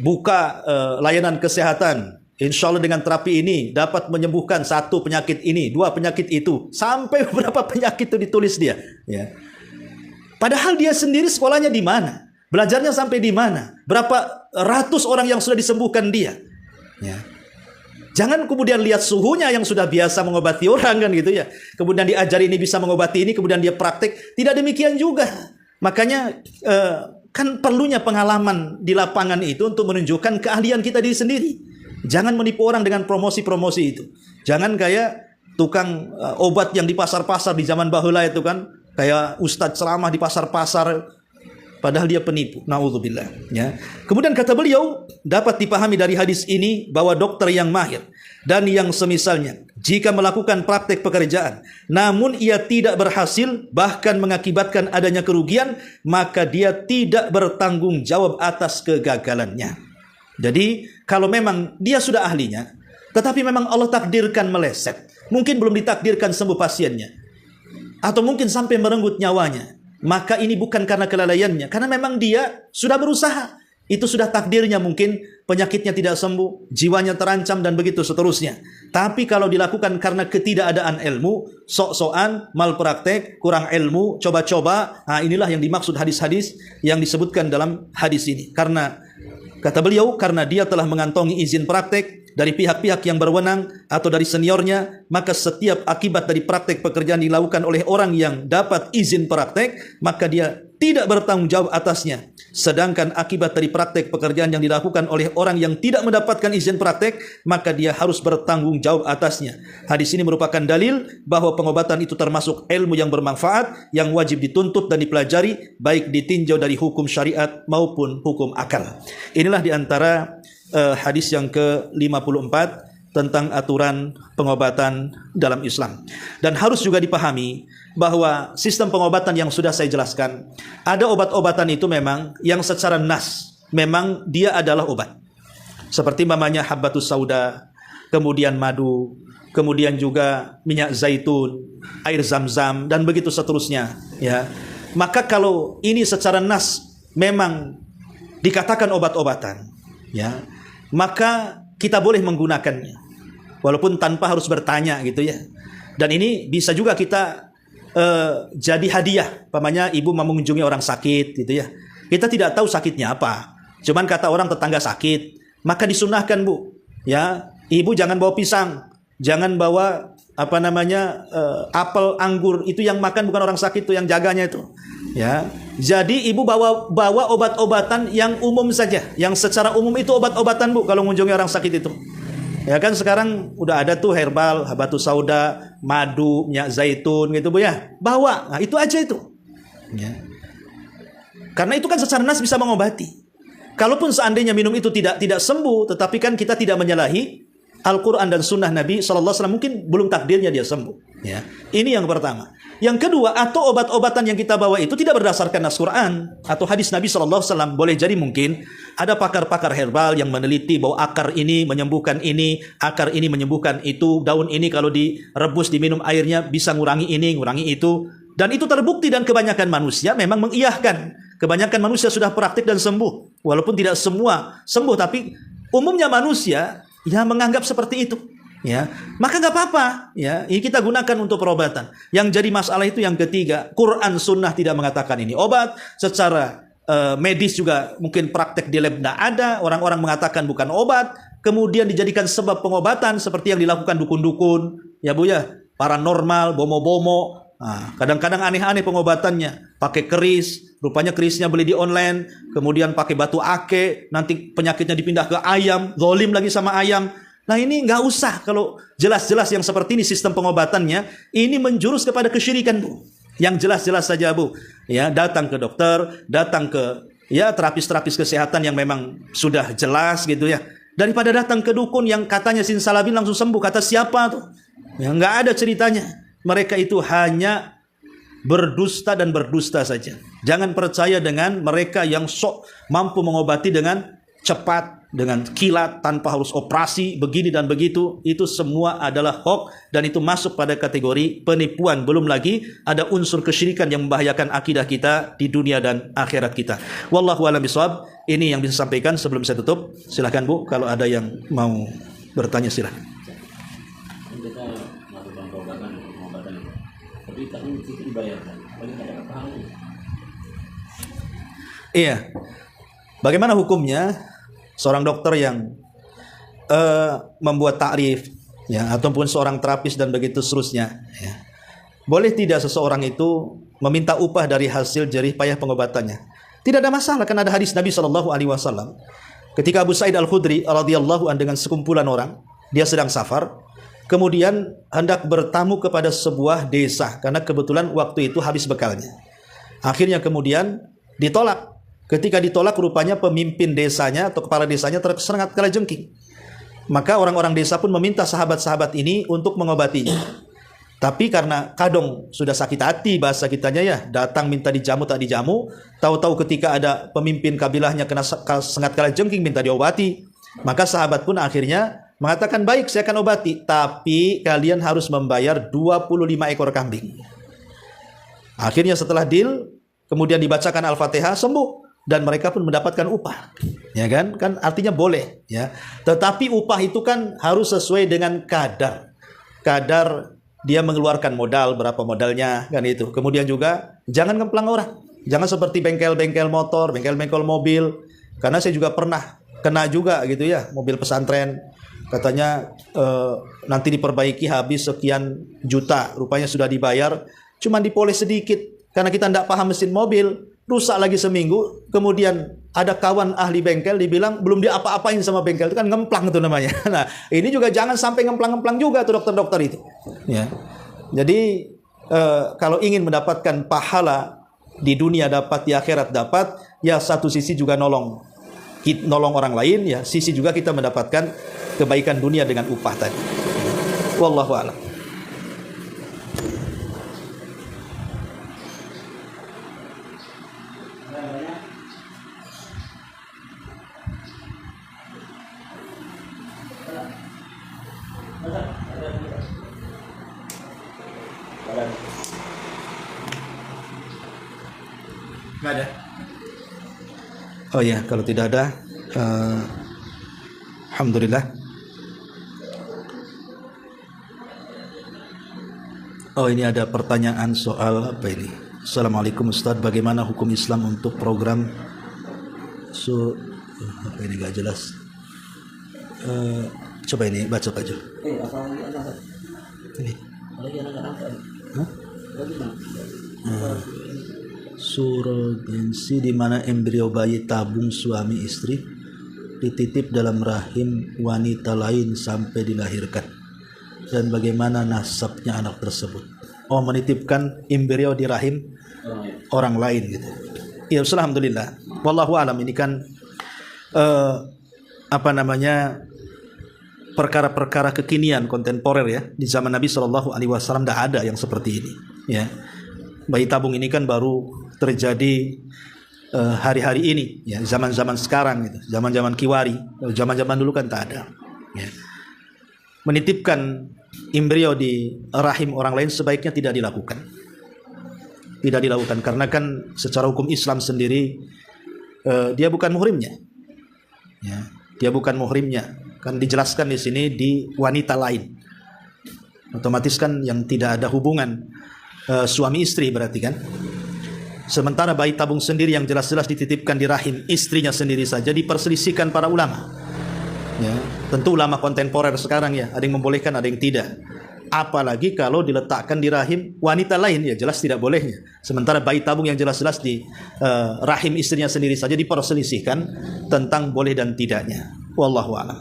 Speaker 1: buka layanan kesehatan. Insya Allah dengan terapi ini dapat menyembuhkan 1 penyakit ini, 2 penyakit itu, sampai beberapa penyakit itu ditulis dia. Ya. Padahal dia sendiri sekolahnya di mana, belajarnya sampai di mana, berapa ratus orang yang sudah disembuhkan dia. Ya. Jangan kemudian lihat suhunya yang sudah biasa mengobati orang kan gitu ya. Kemudian diajari ini bisa mengobati ini, kemudian dia praktek. Tidak demikian juga. Makanya kan perlunya pengalaman di lapangan itu untuk menunjukkan keahlian kita diri sendiri. Jangan menipu orang dengan promosi-promosi itu. Jangan kayak tukang obat yang di pasar-pasar di zaman bahula itu kan. Kayak ustadz ceramah di pasar-pasar. Padahal dia penipu. Na'udzubillah. Ya. Kemudian kata beliau, dapat dipahami dari hadis ini bahwa dokter yang mahir dan yang semisalnya, jika melakukan praktek pekerjaan, namun ia tidak berhasil, bahkan mengakibatkan adanya kerugian, maka dia tidak bertanggung jawab atas kegagalannya. Jadi, kalau memang dia sudah ahlinya, tetapi memang Allah takdirkan meleset, mungkin belum ditakdirkan sembuh pasiennya, atau mungkin sampai merenggut nyawanya, maka ini bukan karena kelalaiannya, karena memang dia sudah berusaha. Itu sudah takdirnya, mungkin penyakitnya tidak sembuh, jiwanya terancam dan begitu seterusnya. Tapi kalau dilakukan karena ketidakadaan ilmu, sok-sokan, malpraktek, kurang ilmu, coba-coba, nah inilah yang dimaksud hadis-hadis yang disebutkan dalam hadis ini. Karena kata beliau, karena dia telah mengantongi izin praktek dari pihak-pihak yang berwenang atau dari seniornya, maka setiap akibat dari praktek pekerjaan dilakukan oleh orang yang dapat izin praktek, maka dia tidak bertanggung jawab atasnya. Sedangkan akibat dari praktek pekerjaan yang dilakukan oleh orang yang tidak mendapatkan izin praktek, maka dia harus bertanggung jawab atasnya. Hadis ini merupakan dalil bahwa pengobatan itu termasuk ilmu yang bermanfaat, yang wajib dituntut dan dipelajari, baik ditinjau dari hukum syariat maupun hukum akal. Inilah diantara hadis yang ke-54 tentang aturan pengobatan dalam Islam. Dan harus juga dipahami bahwa sistem pengobatan yang sudah saya jelaskan, ada obat-obatan itu memang yang secara nas, memang dia adalah obat. Seperti mamanya habbatus sauda, kemudian madu, kemudian juga minyak zaitun, air zam-zam, dan begitu seterusnya. Ya. Maka kalau ini secara nas memang dikatakan obat-obatan, ya, maka kita boleh menggunakannya, walaupun tanpa harus bertanya gitu ya. Dan ini bisa juga kita jadi hadiah, pamannya ibu mau mengunjungi orang sakit gitu ya. Kita tidak tahu sakitnya apa, cuman kata orang tetangga sakit, maka disunahkan, Bu, ya, ibu jangan bawa pisang, jangan bawa apel, anggur, itu yang makan bukan orang sakit, itu yang jaganya itu. Ya, jadi ibu bawa obat-obatan yang umum saja, yang secara umum itu obat-obatan, Bu, kalau mengunjungi orang sakit itu. Ya kan sekarang udah ada tuh herbal, habatus sauda, madu, minyak zaitun gitu, Bu ya. Bawa, nah itu aja itu. Ya. Karena itu kan secara nas bisa mengobati. Kalaupun seandainya minum itu tidak sembuh, tetapi kan kita tidak menyalahi Al-Quran dan Sunnah Nabi SAW, mungkin belum takdirnya dia sembuh. Ya. Ini yang pertama. Yang kedua, atau obat-obatan yang kita bawa itu tidak berdasarkan nas Quran atau hadis Nabi SAW. Boleh jadi mungkin ada pakar-pakar herbal yang meneliti bahwa akar ini menyembuhkan ini, akar ini menyembuhkan itu, daun ini kalau direbus diminum airnya bisa ngurangi ini, ngurangi itu. Dan itu terbukti dan kebanyakan manusia memang mengiyahkan. Kebanyakan manusia sudah praktik dan sembuh. Walaupun tidak semua sembuh, tapi umumnya manusia ya menganggap seperti itu. Ya, maka nggak apa-apa. Ya, ini kita gunakan untuk perobatan. Yang jadi masalah itu yang ketiga, Quran Sunnah tidak mengatakan ini obat. Secara medis juga mungkin praktek di lab tidak ada. Orang-orang mengatakan bukan obat. Kemudian dijadikan sebab pengobatan seperti yang dilakukan dukun-dukun. Ya Bu ya, paranormal, bomo-bomo. Nah, kadang-kadang aneh-aneh pengobatannya, pakai keris, rupanya kerisnya beli di online, kemudian pakai batu ake, nanti penyakitnya dipindah ke ayam, zolim lagi sama ayam. Nah ini nggak usah, kalau jelas-jelas yang seperti ini sistem pengobatannya, ini menjurus kepada kesyirikan Bu. Yang jelas-jelas saja Bu, ya datang ke dokter, datang ke ya terapis-terapis kesehatan yang memang sudah jelas gitu ya, daripada datang ke dukun yang katanya simsalabim langsung sembuh. Kata siapa tuh? Ya nggak ada ceritanya. Mereka itu hanya berdusta dan berdusta saja. Jangan percaya dengan mereka yang sok mampu mengobati dengan cepat, dengan kilat, tanpa harus operasi, begini dan begitu. Itu semua adalah hoax dan itu masuk pada kategori penipuan. Belum lagi ada unsur kesyirikan yang membahayakan akidah kita di dunia dan akhirat kita. Wallahu a'lam bishawab. Ini yang bisa sampaikan sebelum saya tutup. Silakan Bu, kalau ada yang mau bertanya silakan.
Speaker 2: Kita melakukan pengobatan, tapi itu dibayarkan.
Speaker 1: Iya. Bagaimana hukumnya seorang dokter yang membuat takrif ya, ataupun seorang terapis dan begitu seterusnya ya. Boleh tidak seseorang itu meminta upah dari hasil jerih payah pengobatannya? Tidak ada masalah, karena ada hadis Nabi SAW ketika Abu Sa'id Al-Khudri radhiyallahu anhu dengan sekumpulan orang, dia sedang safar, kemudian hendak bertamu kepada sebuah desa karena kebetulan waktu itu habis bekalnya. Akhirnya kemudian ditolak. Ketika ditolak, rupanya pemimpin desanya atau kepala desanya tersengat kalajengking. Maka orang-orang desa pun meminta sahabat-sahabat ini untuk mengobatinya. Tapi karena kadang sudah sakit hati, bahasa kitanya ya, datang minta dijamu tak dijamu, tahu-tahu ketika ada pemimpin kabilahnya kena sengat kalajengking minta diobati, maka sahabat pun akhirnya mengatakan, baik saya akan obati, tapi kalian harus membayar 25 ekor kambing. Akhirnya setelah deal, kemudian dibacakan Al-Fatihah, sembuh. Dan mereka pun mendapatkan upah. Ya kan? Kan artinya boleh. Ya. Tetapi upah itu kan harus sesuai dengan kadar. Kadar dia mengeluarkan modal, berapa modalnya, kan itu. Kemudian juga, jangan ngemplang orang. Jangan seperti bengkel-bengkel motor, bengkel-bengkel mobil. Karena saya juga pernah kena juga gitu ya, mobil pesantren. Katanya nanti diperbaiki habis sekian juta, rupanya sudah dibayar, cuman dipoles sedikit karena kita tidak paham mesin mobil, rusak lagi seminggu. Kemudian ada kawan ahli bengkel dibilang belum diapa-apain sama bengkel, itu kan ngemplang itu namanya. Nah ini juga jangan sampai ngemplang-ngemplang juga tuh dokter-dokter itu ya. Jadi kalau ingin mendapatkan pahala di dunia dapat, di akhirat dapat, ya satu sisi juga nolong orang lain, ya sisi juga kita mendapatkan kebaikan dunia dengan upah tadi. Wallahu a'lam. Nggak ada. Oh ya, kalau tidak ada, alhamdulillah. Oh, ini ada pertanyaan soal apa ini? Assalamualaikum Ustadz, bagaimana hukum Islam untuk program apa ini nggak jelas. Coba ini baca Pak Jul. Ini. Surrogensi, di mana embrio bayi tabung suami istri dititip dalam rahim wanita lain sampai dilahirkan, dan bagaimana nasabnya anak tersebut. Oh, menitipkan embrio di rahim orang lain gitu. Ya, alhamdulillah. Wallahu alam, ini kan perkara-perkara kekinian kontemporer ya. Di zaman Nabi SAW tidak ada yang seperti ini ya. Bayi tabung ini kan baru terjadi hari-hari ini ya, zaman-zaman sekarang gitu, zaman-zaman kiwari. Zaman-zaman dulu kan tak ada ya. Menitipkan embrio di rahim orang lain sebaiknya tidak dilakukan tidak dilakukan karena kan secara hukum Islam sendiri dia bukan muhrimnya. Ya, dia bukan muhrimnya. Kan dijelaskan di sini di wanita lain. Otomatis kan yang tidak ada hubungan suami istri berarti kan. Sementara bayi tabung sendiri yang jelas-jelas dititipkan di rahim istrinya sendiri saja diperselisihkan para ulama. Ya, tentu ulama kontemporer sekarang ya, ada yang membolehkan, ada yang tidak. Apalagi kalau diletakkan di rahim wanita lain, ya jelas tidak bolehnya. Sementara bayi tabung yang jelas-jelas di rahim istrinya sendiri saja diperselisihkan tentang boleh dan tidaknya. Wallahu a'lam.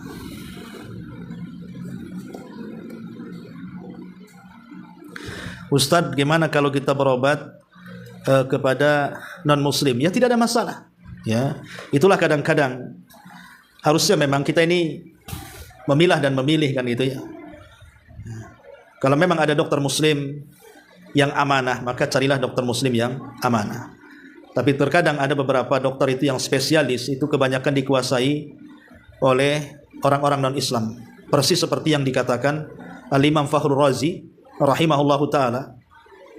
Speaker 1: Ustadz, gimana kalau kita berobat kepada non-muslim? Ya tidak ada masalah. Ya, itulah kadang-kadang harusnya memang kita ini memilah dan memilih kan gitu ya. Kalau memang ada dokter muslim yang amanah, maka carilah dokter muslim yang amanah. Tapi terkadang ada beberapa dokter itu yang spesialis, itu kebanyakan dikuasai oleh orang-orang non-Islam. Persis seperti yang dikatakan Al-Imam Fakhrul Razi rahimahullahu ta'ala,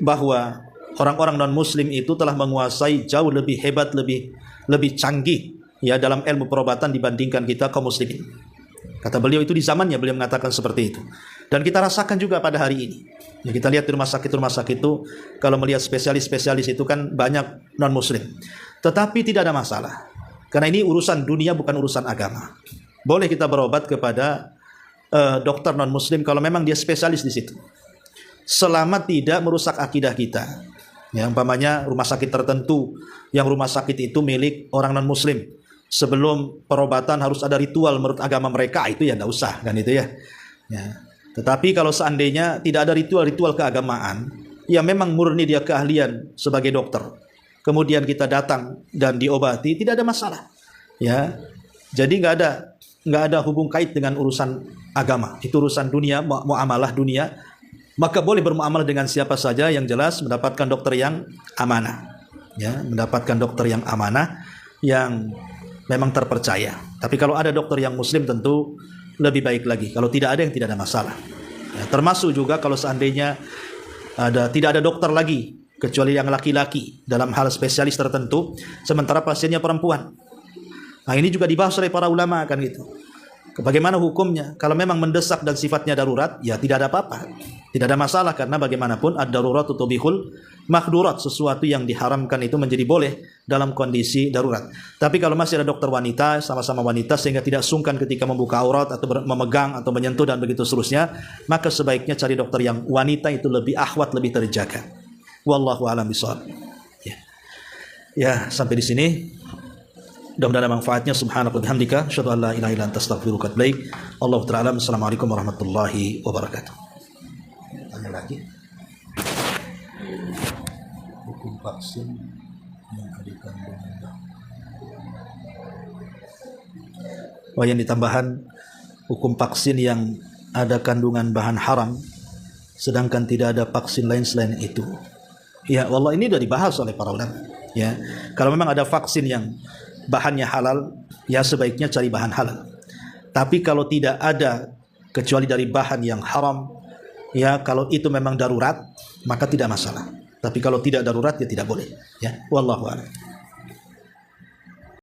Speaker 1: bahwa orang-orang non-muslim itu telah menguasai jauh lebih hebat, lebih canggih ya dalam ilmu perobatan dibandingkan kita kaum muslimin. Kata beliau itu di zamannya beliau mengatakan seperti itu. Dan kita rasakan juga pada hari ini. Ya, kita lihat di rumah sakit itu, kalau melihat spesialis-spesialis itu kan banyak non-muslim. Tetapi tidak ada masalah. Karena ini urusan dunia bukan urusan agama. Boleh kita berobat kepada dokter non-muslim kalau memang dia spesialis di situ. Selama tidak merusak akidah kita. Ya, umpamanya rumah sakit tertentu, yang rumah sakit itu milik orang non-muslim. Sebelum perobatan harus ada ritual menurut agama mereka, itu ya tidak usah kan itu ya. Ya. Tetapi kalau seandainya tidak ada ritual-ritual keagamaan, ya memang murni dia keahlian sebagai dokter, kemudian kita datang dan diobati, tidak ada masalah. Ya, jadi nggak ada hubung kait dengan urusan agama. Itu urusan dunia, muamalah dunia. Maka boleh bermuamalah dengan siapa saja, yang jelas mendapatkan dokter yang amanah. Ya, mendapatkan dokter yang amanah, yang memang terpercaya. Tapi kalau ada dokter yang muslim tentu lebih baik lagi. Kalau tidak ada, yang tidak ada masalah. Ya, termasuk juga kalau seandainya tidak ada dokter lagi kecuali yang laki-laki dalam hal spesialis tertentu, sementara pasiennya perempuan. Nah, ini juga dibahas oleh para ulama kan gitu. Bagaimana hukumnya? Kalau memang mendesak dan sifatnya darurat, ya tidak ada apa-apa. Tidak ada masalah, karena bagaimanapun ad-darurat tubihul mahdurat, sesuatu yang diharamkan itu menjadi boleh dalam kondisi darurat. Tapi kalau masih ada dokter wanita, sama-sama wanita, sehingga tidak sungkan ketika membuka aurat atau memegang atau menyentuh dan begitu seterusnya, maka sebaiknya cari dokter yang wanita, itu lebih akhwat, lebih terjaga. Wallahu a'lam bishawab. Ya, sampai di sini. Mudah-mudahan ada manfaatnya. Subhanaka wa bihamdika, asyhadu an la ilaha illa anta, astaghfiruka wa atubu ilaik. Allahu ta'ala. Assalamualaikum warahmatullahi wabarakatuh. Tanya lagi. Hukum vaksin yang ada kandungan. Oh, yang ditambahan hukum vaksin yang ada kandungan bahan haram, sedangkan tidak ada vaksin lain selain itu. Ya, wallah, ini sudah dibahas oleh para ulama. Ya, kalau memang ada vaksin yang bahannya halal, ya sebaiknya cari bahan halal. Tapi kalau tidak ada kecuali dari bahan yang haram, ya kalau itu memang darurat, maka tidak masalah. Tapi kalau tidak darurat, ya tidak boleh. Ya, wallahu a'lam.